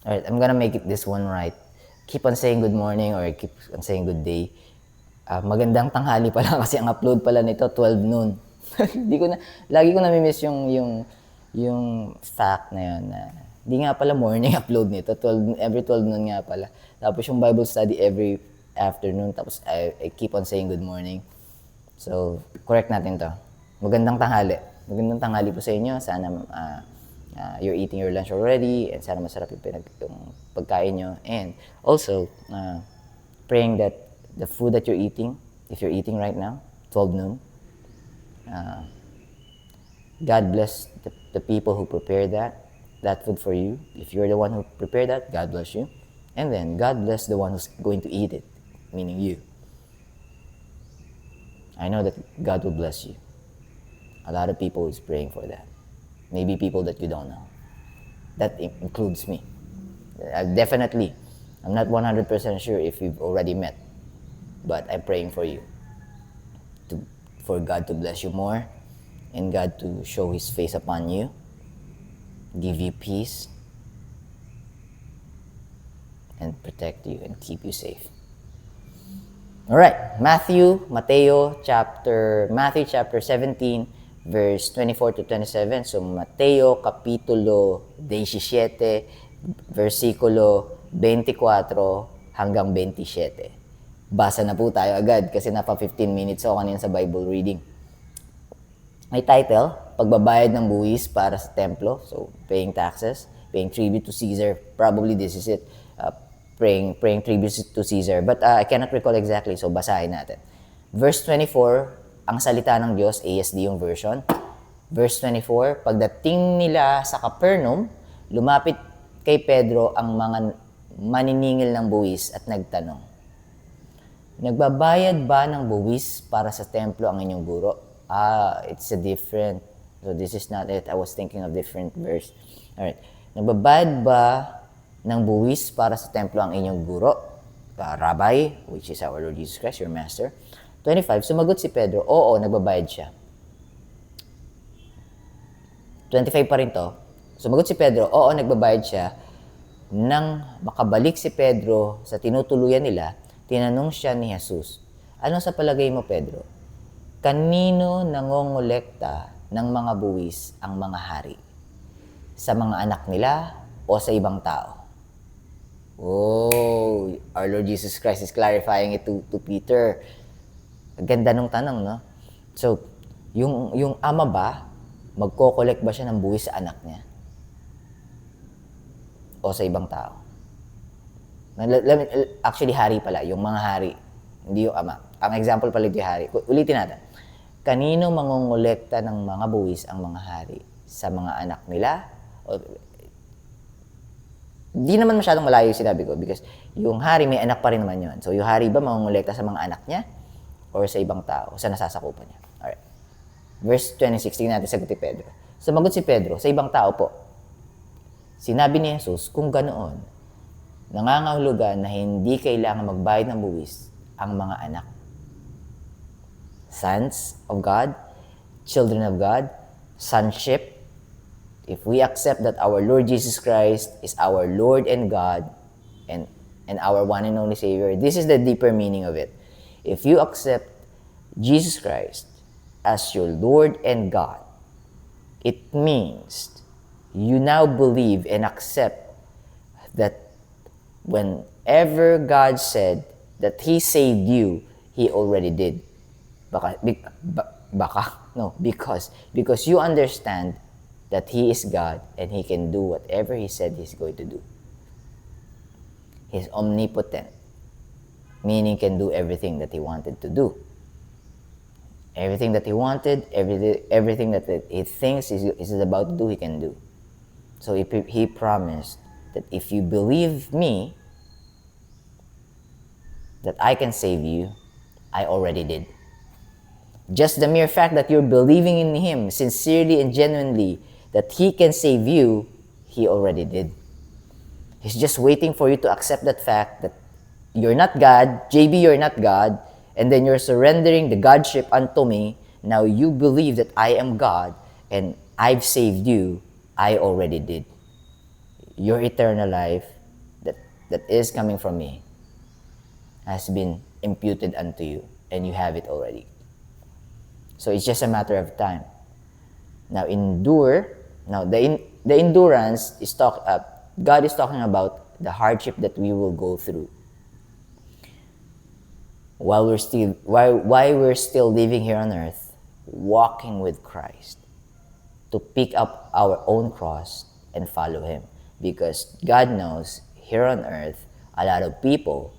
Alright, I'm gonna make it this one right. Keep on saying good morning or keep on saying good day. Magandang tanghali pala kasi ang upload pala nito 12 noon. Hindi ko na lagi ko nami-miss yung fact na yun na hindi nga pala morning upload nito, 12 every 12 noon nga pala. Tapos yung Bible study every afternoon, tapos I keep on saying good morning. So, correct natin to. Magandang tanghali. Magandang tanghali po sa inyo. Sana you're eating your lunch already and sana masarap yung pagkain nyo. And also, praying that the food that you're eating, if you're eating right now, 12 noon, God bless the people who prepare that food for you. If you're the one who prepared that, God bless you. And then, God bless the one who's going to eat it, meaning you. I know that God will bless you. A lot of people is praying for that. Maybe people that you don't know. That includes me. Definitely, I'm not 100% sure if we've already met, but I'm praying for you. For God to bless you more, and God to show His face upon you, give you peace, and protect you and keep you safe. Alright, Matthew chapter 17, verse 24 to 27. So, Mateo, kapitulo 17, versikulo 24 hanggang 27. Basa na po tayo agad kasi napa 15 minutes ako kanina sa Bible reading. May title, Pagbabayad ng buwis para sa templo. So, paying taxes, paying tribute to Caesar. Probably this is it. Praying tribute to Caesar. But I cannot recall exactly, so basahin natin. Verse 24, ang salita ng Diyos, ASD yung version. Verse 24, pagdating nila sa Capernaum, lumapit kay Pedro ang mga maniningil ng buwis at nagtanong, nagbabayad ba ng buwis para sa templo ang inyong guro? It's a different, so this is not it. I was thinking of different verse. Alright, nagbabayad ba ng buwis para sa templo ang inyong guro, Rabbi, which is our Lord Jesus Christ, your Master. 25, sumagot si Pedro, oo, nagbabayad siya. 25 pa rin to. Sumagot si Pedro, oo, nagbabayad siya. Nang makabalik si Pedro sa tinutuluyan nila, tinanong siya ni Jesus, ano sa palagay mo, Pedro? Kanino nangongolekta ng mga buwis ang mga hari? Sa mga anak nila o sa ibang tao? Oh, our Lord Jesus Christ is clarifying it to Peter. Ang ganda nung tanong, no? So, yung ama ba, magko-collect ba siya ng buwis sa anak niya? O sa ibang tao? Actually, hari pala. Yung mga hari. Hindi yung ama. Ang example pala yung hari. Ulitin natin. Kanino mangongolekta ng mga buwis ang mga hari? Sa mga anak nila? Di naman masyadong malayo yung sinabi ko because yung hari may anak pa rin naman yun. So yung hari ba mangongolekta sa mga anak niya or sa ibang tao, sa nasasakupan niya? Alright. Verse 26, tingnan natin sagot ni Pedro. Sumagot si Pedro, sa ibang tao po. Sinabi ni Jesus, kung ganoon, nangangahulugan na hindi kailangan magbayad ng buwis ang mga anak. Sons of God, children of God, sonship. If we accept that our Lord Jesus Christ is our Lord and God and our one and only Savior, this is the deeper meaning of it. If you accept Jesus Christ as your Lord and God, it means you now believe and accept that whenever God said that He saved you, He already did. Because you understand that He is God and He can do whatever He said He's going to do. He's omnipotent, meaning can do everything that He wanted to do. Everything that He wanted, everything that He thinks is about to do, He can do. So He promised that if you believe me, that I can save you, I already did. Just the mere fact that you're believing in Him sincerely and genuinely that He can save you, He already did. He's just waiting for you to accept that fact that you're not God, JB, you're not God, and then you're surrendering the Godship unto me. Now you believe that I am God and I've saved you, I already did. Your eternal life that is coming from me has been imputed unto you, and you have it already. So it's just a matter of time. Now endure. Now the endurance is God is talking about the hardship that we will go through while we're still living here on earth, walking with Christ, to pick up our own cross and follow Him. Because God knows here on earth, a lot of people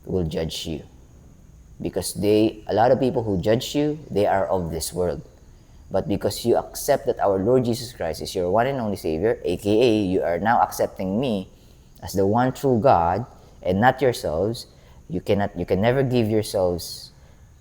will judge you. Because a lot of people who judge you, they are of this world. But because you accept that our Lord Jesus Christ is your one and only Savior, aka you are now accepting me as the one true God and not yourselves, you can never give yourselves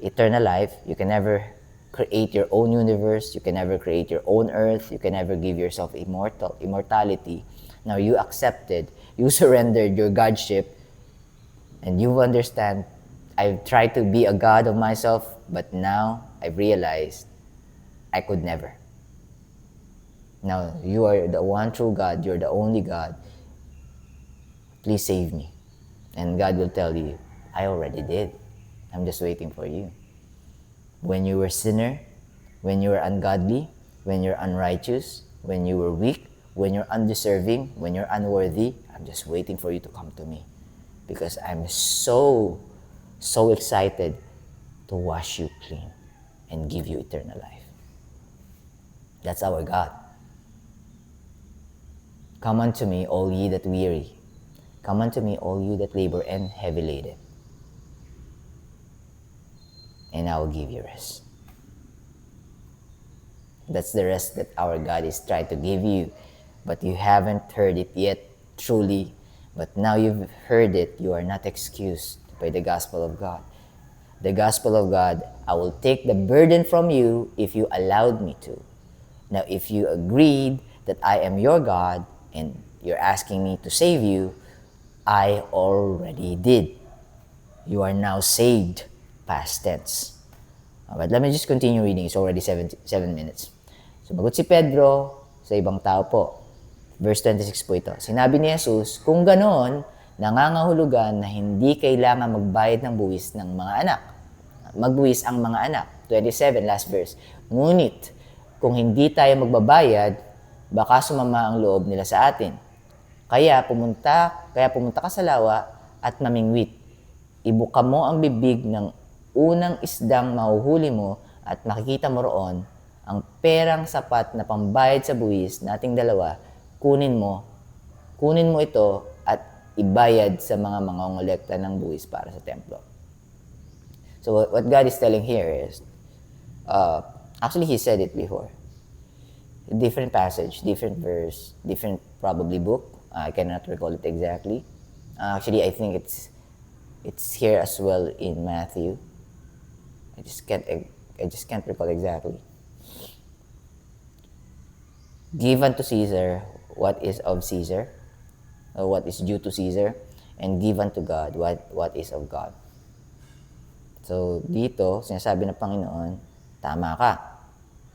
eternal life. You can never create your own universe. You can never create your own earth. You can never give yourself immortality. Now you accepted, you surrendered your Godship, and you understand, I've tried to be a God of myself, but now I've realized I could never. Now, you are the one true God. You're the only God. Please save me. And God will tell you, I already did. I'm just waiting for you. When you were a sinner, when you were ungodly, when you're unrighteous, when you were weak, when you're undeserving, when you're unworthy, I'm just waiting for you to come to me. Because I'm so excited to wash you clean and give you eternal life. That's our God. Come unto me, all ye that weary. Come unto me, all you that labor and heavy laden, and I will give you rest. That's the rest that our God is trying to give you, but you haven't heard it yet truly. But now you've heard it, you are not excused by the gospel of God. The gospel of God, I will take the burden from you if you allowed me to. Now, if you agreed that I am your God and you're asking me to save you, I already did. You are now saved, past tense. But let me just continue reading. It's already 7 minutes. Sumagot si Pedro sa ibang tao po. Verse 26 po ito. Sinabi ni Jesus, kung ganoon, nangangahulugan na hindi kailangan magbayad ng buwis ng mga anak. Magbuwis ang mga anak. 27, last verse. Ngunit, kung hindi tayo magbabayad, baka sumama ang loob nila sa atin. Kaya pumunta ka sa lawa at mamingwit. Ibuka mo ang bibig ng unang isdang mahuhuli mo at makikita mo roon ang perang sapat na pambayad sa buwis nating dalawa. Kunin mo ito at ibayad sa mga mangongolekta ng buwis para sa templo. So what God is telling here is, actually he said it before. Different passage, different verse, different probably book. I cannot recall it exactly. Actually, I think it's here as well in Matthew. I just can't recall exactly. Give unto Caesar what is of Caesar, or what is due to Caesar, and give unto God what is of God. So dito, sinasabi ng Panginoon, tama ka.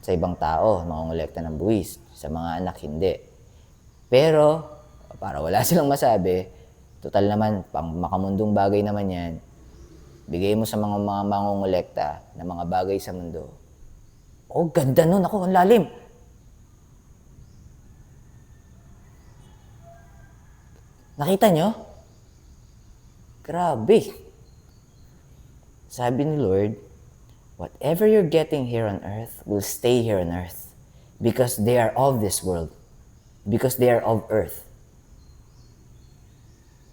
Sa ibang tao, mangongolekta ng buwis. Sa mga anak, hindi. Pero, para wala silang masabi, total naman, pang makamundong bagay naman yan, bigay mo sa mga mangongolekta na mga bagay sa mundo. Oh, ganda nun. Ako, ang lalim. Nakita nyo? Grabe. Sabi ni Lord, whatever you're getting here on earth will stay here on earth because they are of this world, because they are of earth.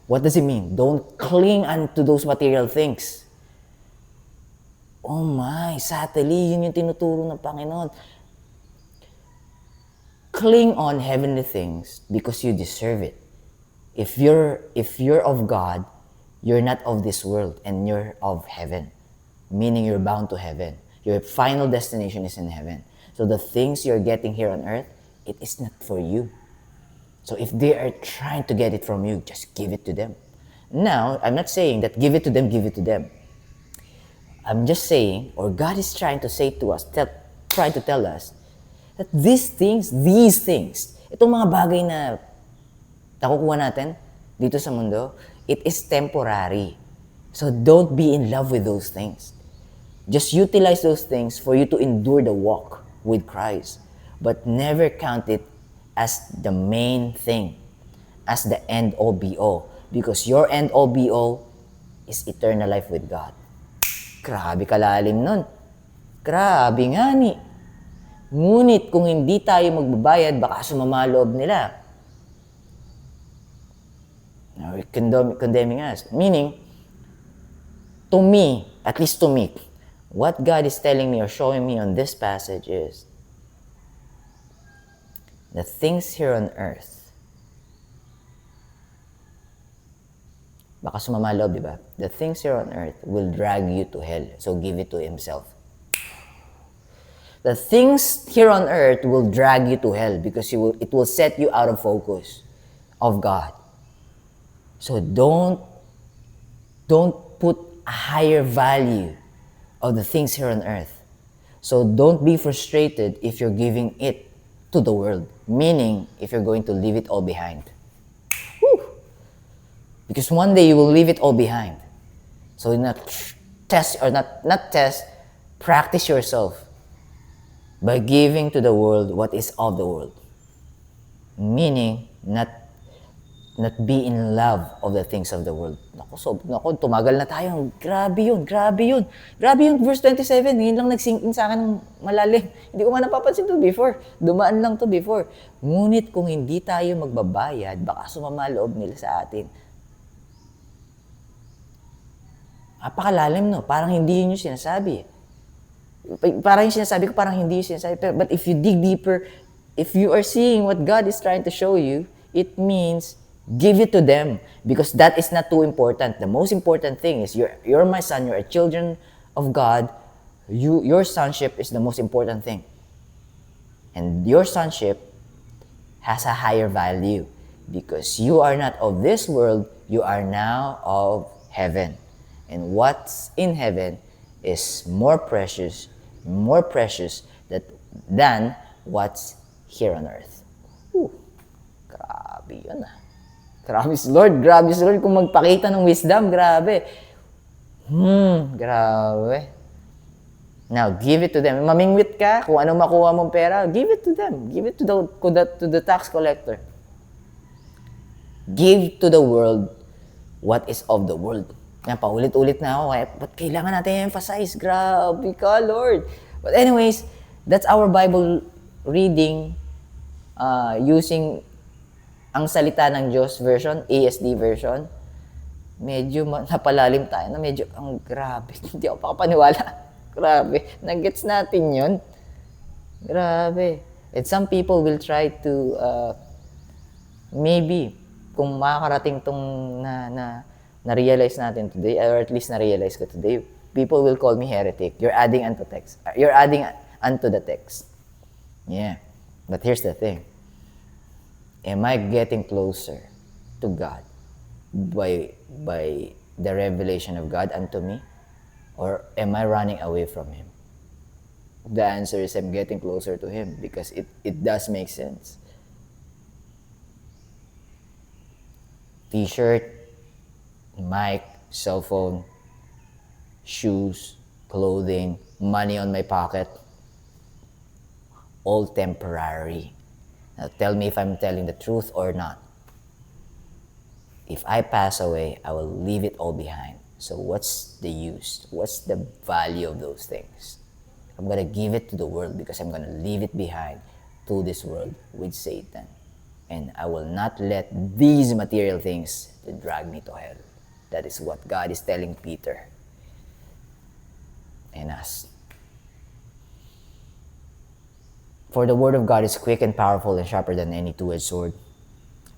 What does it mean? Don't cling unto those material things. Oh my, subtly, yun yung tinuturo ng Panginoon. Cling on heavenly things because you deserve it. If you're of God, you're not of this world and you're of heaven. Meaning you're bound to heaven. Your final destination is in heaven. So the things you're getting here on earth, it is not for you. So if they are trying to get it from you, just give it to them. Now, I'm not saying that give it to them, give it to them. I'm just saying, or God is trying to say to us, trying to tell us, that these things, itong mga bagay na nakukuha natin, dito sa mundo, it is temporary. So don't be in love with those things. Just utilize those things for you to endure the walk with Christ. But never count it as the main thing, as the end all be all. Because your end all be all is eternal life with God. Grabe kalalim nun. Grabe nga ni. Ngunit kung hindi tayo magbabayad, baka sumama loob nila. Now, condemning us. Meaning, to me, at least to me, what God is telling me or showing me on this passage is the things here on earth, baka sumama loob, di ba? The things here on earth will drag you to hell. So give it to Himself. The things here on earth will drag you to hell because it will set you out of focus of God. So don't put a higher value of the things here on earth. So don't be frustrated if you're giving it to the world. Meaning, if you're going to leave it all behind. Whew. Because one day you will leave it all behind. So practice yourself by giving to the world what is of the world. Meaning, not be in love of the things of the world. Naku, tumagal na tayo. Grabe yun. Verse 27, ngayon lang nag-sink in sa akin ng malalim. Hindi ko man napapansin to before. Dumaan lang to before. Ngunit kung hindi tayo magbabayad, baka sumama loob nila sa atin. Napakalalim, no? Parang hindi yun yung sinasabi. Parang yung sinasabi ko, parang hindi yung sinasabi. But if you dig deeper, if you are seeing what God is trying to show you, it means give it to them. Because that is not too important. The most important thing is you're my son, you're a children of God. Your sonship is the most important thing. And your sonship has a higher value. Because you are not of this world, you are now of heaven. And what's in heaven is more precious than what's here on earth. Grabe yun ah. Grabe si Lord kung magpakita ng wisdom, grabe. Grabe. Now, give it to them. Mamingwit ka, kung ano makuha mong pera, give it to them. Give it to the tax collector. Give to the world what is of the world. Yan, paulit-ulit na ako. But kailangan natin emphasize. Grabe ka, Lord. But anyways, that's our Bible reading using ang salita ng Diyos version, ASD version. Medyo napalalim tayo na medyo, ang grabe. Hindi ako pakapaniwala. Grabe. Nag-gets natin yun. Grabe. And some people will try to, maybe, kung makakarating tong na-realize natin today, or at least na-realize ko today, people will call me heretic. You're adding unto the text. Yeah. But here's the thing. Am I getting closer to God by the revelation of God unto me? Or am I running away from Him? The answer is I'm getting closer to Him because it does make sense. T-shirt, mic, cell phone, shoes, clothing, money on my pocket, all temporary. Now tell me if I'm telling the truth or not. If I pass away, I will leave it all behind. So what's the use? What's the value of those things? I'm going to give it to the world because I'm going to leave it behind to this world with Satan. And I will not let these material things to drag me to hell. That is what God is telling Peter and us. For the word of God is quick and powerful and sharper than any two-edged sword,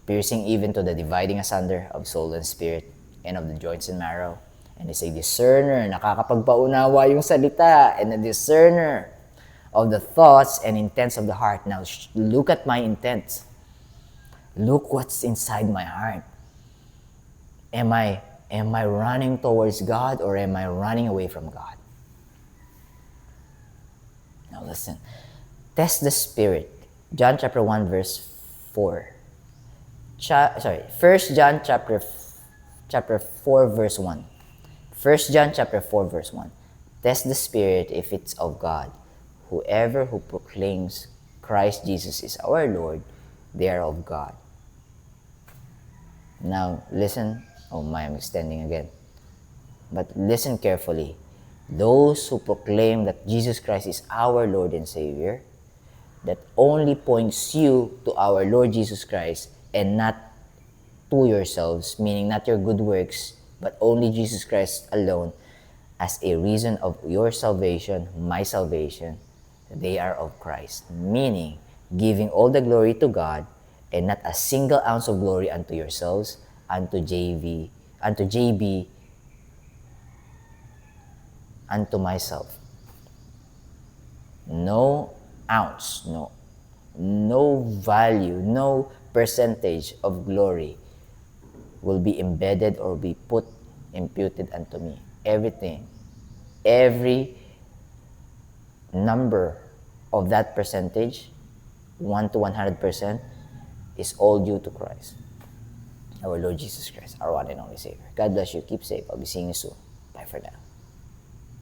piercing even to the dividing asunder of soul and spirit and of the joints and marrow, and is a discerner, nakakapagpaunawa yung salita, and a discerner of the thoughts and intents of the heart. Now, look at my intents. Look what's inside my heart. Am I running towards God or am I running away from God? Now listen. Test the spirit. John chapter 1 verse 4. First John chapter 4 verse 1. First John chapter 4 verse 1. Test the spirit if it's of God. Whoever who proclaims Christ Jesus is our Lord, they are of God. Now, listen. Oh my, I'm extending again. But listen carefully. Those who proclaim that Jesus Christ is our Lord and Savior, that only points you to our Lord Jesus Christ and not to yourselves, meaning not your good works, but only Jesus Christ alone as a reason of your salvation, my salvation, they are of Christ. Meaning, giving all the glory to God and not a single ounce of glory unto yourselves, unto JB, unto myself. No ounce, no value, no percentage of glory will be embedded or be imputed unto me. Everything, every number of that percentage, 1 to 100%, is all due to Christ, our Lord Jesus Christ, our one and only Savior. God bless you. Keep safe. I'll be seeing you soon. Bye for now.